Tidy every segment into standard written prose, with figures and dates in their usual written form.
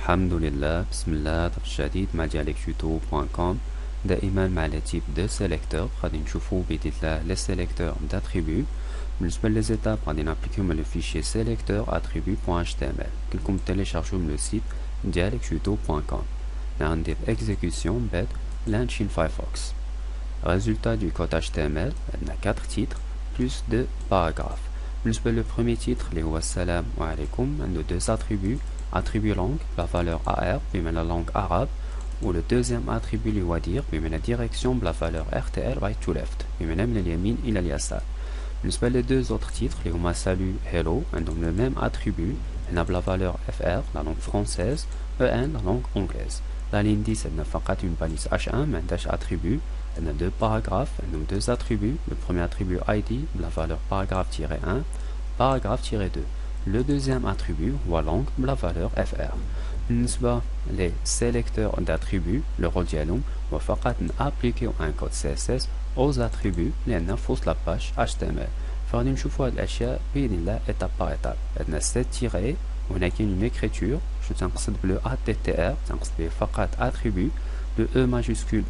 الحمد لله بسم الله درس جديد مع dialectuto.com. دائما مع le type de sélecteur غادي نشوفو بإذن الله les sélecteurs d'attributs. بالنسبة les étapes غادي نابليكيو le fichier sélecteur attribut.html كلكم تيليشارجو من le site dialectuto.com. عندي exécution bed launching Firefox. Résultat du code HTML, on a 4 titres plus 2 paragraphes. Le premier titre, les wa salam wa alaikum, on a 2 attributs. Attribut langue, la valeur AR, puis la langue arabe. Ou le deuxième attribut, les wadir, puis la direction, la valeur RTL, right to left. Puis le yamin, il a l'yasar. Les deux autres titres, les wa salut, hello, on a le même attribut. On a la valeur FR, la langue française, EN, la langue anglaise. La ligne 10, elle n'a pas une balise H1, mais un attribut. On a 2 paragraphes, on a 2 attributs. Le premier attribut ID, la valeur paragraphe-1, paragraphe-2. Le deuxième attribut, ou langue, la valeur FR. Les sélecteurs d'attributs, le rôle dialogue, va appliquer un code CSS aux attributs, les fausse la page HTML. Faire une fois l'achia, puis étape par étape. On a 7 tirés, on a une écriture, je tiens le ATTR, c'est attribut, le E majuscule,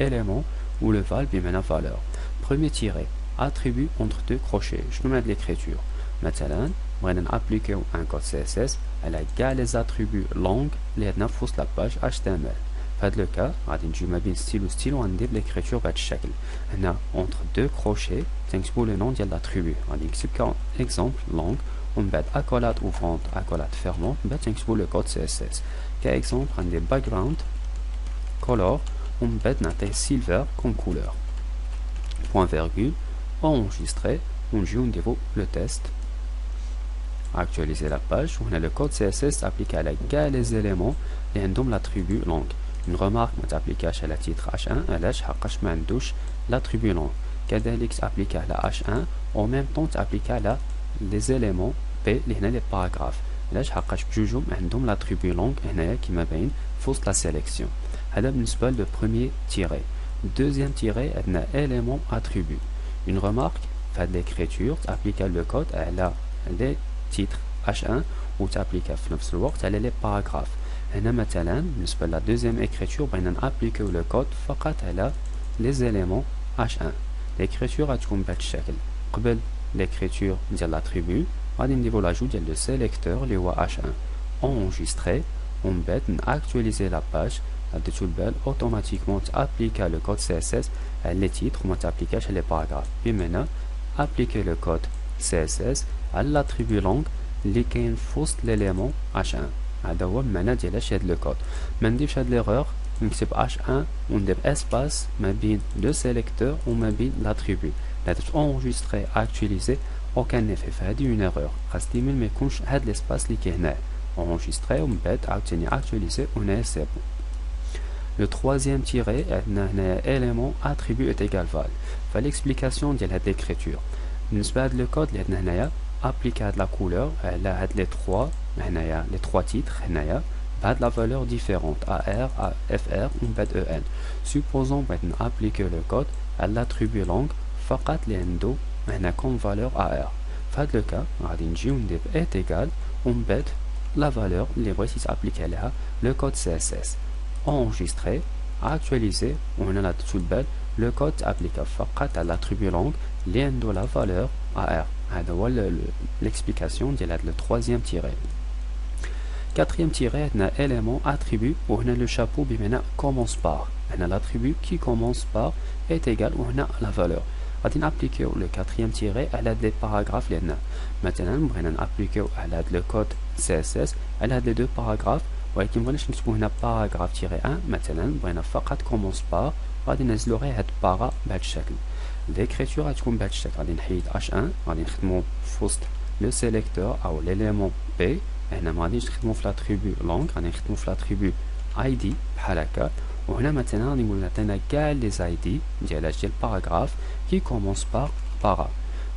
élément, ou le val, valeur. Premier tiré, attribut entre 2 crochets, je mets de l'écriture. Maintenant, on va appliquer un code CSS, elle a les attributs langue, les fausse la page HTML. Dans le cas, on va style on a l'écriture va chaque. On a entre 2 crochets, c'est le nom de l'attribut. On a exemple langue, on va accolade ouvrante, accolade fermante, on va le code CSS. Par exemple, on a des background color, on va mettre silver comme couleur. Point virgule, enregistrer, on joue le test. Actualiser la page, on a le code CSS appliqué à les éléments et on l'attribut langue. Une remarque appliquée à la titre H1, elle est l'attribut langue. Kadalix appliqué à la H1, en même temps appliqué à les éléments P, les paragraphes. Là, je l'attribut langue qui m'a bien fausse la sélection. Alors, le premier tiré. Deuxième tiré, on a élément attribut. Une remarque, fait l'écriture, applique le code, elle a les titres H1 ou tu appliques à les paragraphes. Et maintenant, la deuxième écriture, on applique le code, elle a les éléments H1. L'écriture a tout comme l'écriture de l'attribut, on a l'ajout de le sélecteur, les H1. Enregistrer, on va actualiser la page, automatiquement applique le code CSS, les titres, on va appliquer les paragraphes. Puis maintenant, appliquer le code CSS à l'attribut langue qui fausse l'élément H1. هذا هو المعنى ديال هاد لو كود. ما نديرش هاد l'erreur نكتب H1 وندير espace ما بين لو سيليكتور وما بين l'attribut. لا تنجستري actualiser aucun effet. فهادي une erreur. خاص ديما ما يكونش هاد l'espace اللي كاين هنا. enregistrer ومن بعد عاوتاني actualiser ونهاية سي بون. Le troisième tiré, élément attribut est égal val. L'explication de l'écriture. Le code appliqué à la couleur, les trois titres, la valeur différente, AR, FR ou EN. Supposons qu'on applique le code à l'attribut langue, فقط لأنه comme valeur AR. Dans le cas, est égal, on met la valeur, les voici appliquer le code CSS. Enregistrer, actualiser, on a là tout le code appliqué à l'attribut langue, lien de la valeur AR. L'explication de le troisième tiré. Quatrième tiré, on a élément attribut, où on a le chapeau qui commence par. On a l'attribut qui commence par est égal, où on a la valeur. On a appliqué le quatrième tiré, elle a des paragraphes. Maintenant, on a appliqué le code CSS, elle a les 2 paragraphes. ولكن بغيناش نكتبو هنا باراغراف تيري 1 مثلا بغينا فقط كومونس بار غادي ننزلو غير هاد بارا بهاد الشكل. ليكريتور غتكون بهاد الشكل غادي نحيد H1 غادي نخدمو في وسط لو سيليكتور او ليليمون بي. هنا ما غاديش نخدمو في لاتريبيو لونغ غادي نخدمو في لاتريبيو اي دي بحال هكا. وهنا مثلا غادي نقول عطينا كاع لي زاي دي ديال باراغراف كي كومونس بار بارا.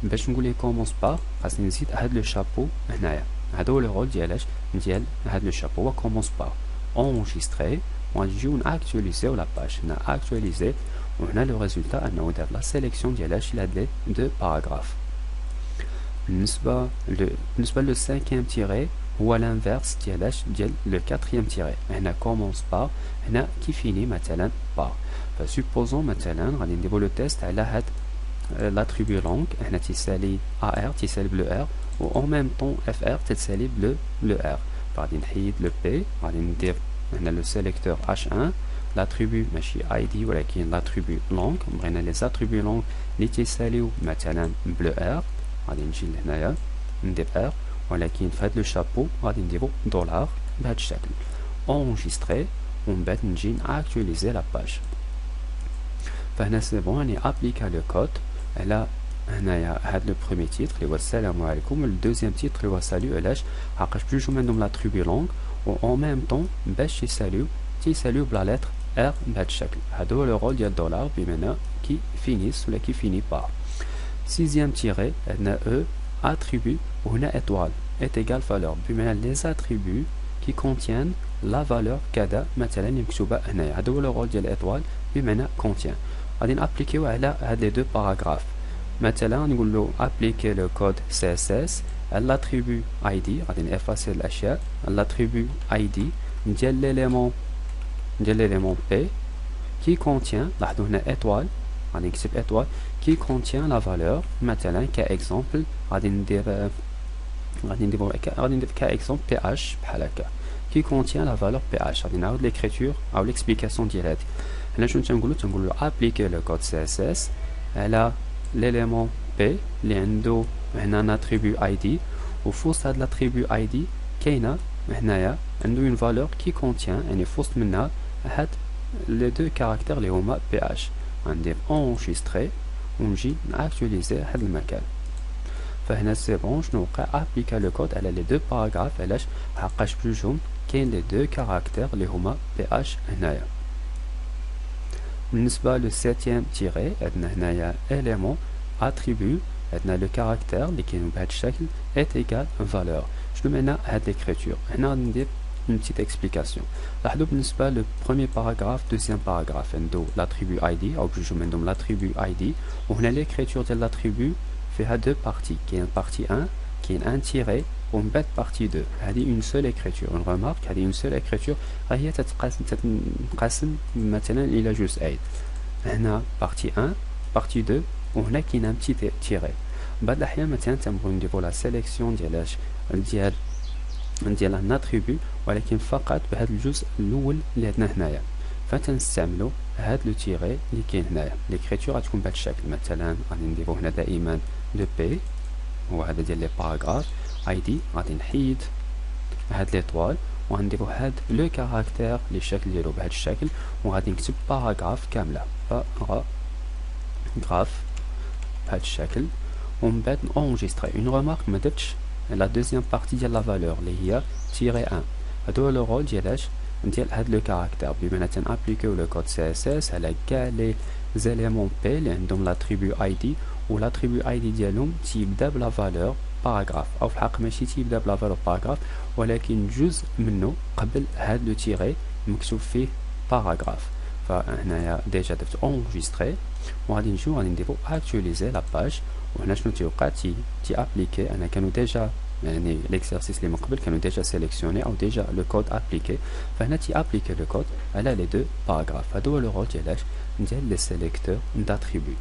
باش نقول ليه كومونس بار خاصني نزيد هاد لو شابو هنايا. هذا هو الرول ديال هاد لو شابو كومونس بار. enregistrer ونجيو actualiser la page. On a actualisé وهنا le résultat انه دار la sélection ديال هاد لي 2 paragraphes. بالنسبة لو cinquième tiré هو l'inverse ديال le quatrième tiré. هنا commence par هنا qui finit مثلا par. فsupposons مثلا غادي نديرو le test على هاد l'attribut long هنا تيسالي AR تيسالي ب R و en même temps FR تتسالي ب R. غادي نحيد le P غادي ندير هنا le sélecteur H1 l'attribut ماشي ID ولكن l'attribut long. بغينا les attributs long اللي تيساليو مثلا ب R غادي نجي لهنايا ندير R ولكن في هاد لو شابو غادي نديرو دولار بهاد الشكل enregistré ومن بعد نجي ناكtualiser لا باج. فهنا سي بون راني ابليكا لو كود على هنايا هاد لو بروميي تيتر اللي هو السلام عليكم والدوزيام تيتر اللي هو ساليو. علاش؟ حقاش بجوج عندهم لاتريبي لونغ و اون ميم طون باش تيساليو بلا لتر ار بهاد الشكل. هادو هو لو رول ديال دولار بمعنى كي فينيس ولا كي فيني بار. سيزيام تيري عندنا او attribut وهنا étoile est égal valeur بمعنى les attributs qui contiennent la valeur كذا مثلا مكتوبة هنايا. هذا هو الرول ديال étoile بمعنى contient. غادي نابليكيو على هاد لي دو باراغراف. مثلا نقول له appliquer le code CSS على l'attribut ID غادي نافاسي الاشياء l'attribut ID ديال l'élément P qui contient لاحظوا هنا étoile غادي نكتب étoile qui contient la valeur مثلا كاكزومبل غادي ندير كاكزومبل PH بحال هكا qui contient la valeur PH. غادي نعاود l'écriture او l'explication ديال هادي. هنا شنو تنقولو appliquer le code CSS على l'élément P اللي عنده هنا attribut ID وفوسط هاد l'attribut ID كاينه هنايا عنده une valeur qui contient يعني فوسط منها هاد les deux caractères اللي هما PH. غندير enregistré ونجي ناكtualiser هاد المكان. فهنا سي بون شنو وقع ابليكا لو كود على لي دو باراغراف. علاش؟ حقاش بجوجهم كاين لي دو كاركتير اللي هما PH هنايا. بالنسبه لو سيتيام تيري عندنا هنايا élément attribut عندنا لو كاركتير اللي كاين بهذا الشكل est égal valeur. شنو معنى هاد ليكريتور؟ هنا غادي ندير une petite explication. لاحظوا بالنسبه لو بروميي باراغراف دوزيام باراغراف عنده l'attribut ID او بجوجهم عندهم l'attribut ID وهنا ليكريتور ديال l'attribut فيها دو بارتي. كاين بارتي 1 كاين ان تيري ومن بعد بارتي 2. هذه اون سول اكريتور. اون ريمارك هذه اون سول اكريتور هي تتقاسم مثلا الى جزئين. هنا بارتي 1 بارتي 2 وهنا كاين ان بتي تيري. بعض الاحيان مثلا تنبغيو نديرو لا سيليكسيون ديال ان اتريبيو ولكن فقط بهذا الجزء الاول اللي عندنا هنايا فتنستعملوا هاد لو تيري اللي كاين هنايا. ليكريتور غتكون بهذا الشكل. مثلا غادي نديرو هنا دائما دو بي هو هذا ديال لي باراغراف اي دي. غادي نحيد هاد ليطوال وغنديرو هاد لو كاركتير اللي الشكل ديالو بهذا الشكل وغادي نكتب باراغراف كامله باراغراف بهذا الشكل ومن بعد نونجستري. اون ريمارك ما درتش لا دوزيام بارتي ديال لا فالور اللي هي تيري 1. هادو هو لو رول ديال هاد لو كاركتير بمعنى تنابليكيو لو كود CSS على كاع لي زيليمون بي اللي عندهم لاتريبيو اي دي و لاتريبيو اي دي ديالهم تيبدا بلا فالور باراغراف او في الحق ماشي تيبدا بلا فالور باراغراف ولكن جزء منه قبل هاد لو تيري مكتوب فيه باراغراف. فهنايا ديجا درت اونجستري وغادي نجيو غادي نديرو اكtualiser لا باج. وهنا شنو تيوقع تي ابليكي. انا كانوا ديجا يعني ليكسيرسيس اللي من قبل كانوا ديجا سيليكسيوني او ديجا لو كود ابليكي. فهنا تي ابليكي لو كود على لي دو باراغراف. هذا هو لو رول ديال لي سيليكتور داتريبيو.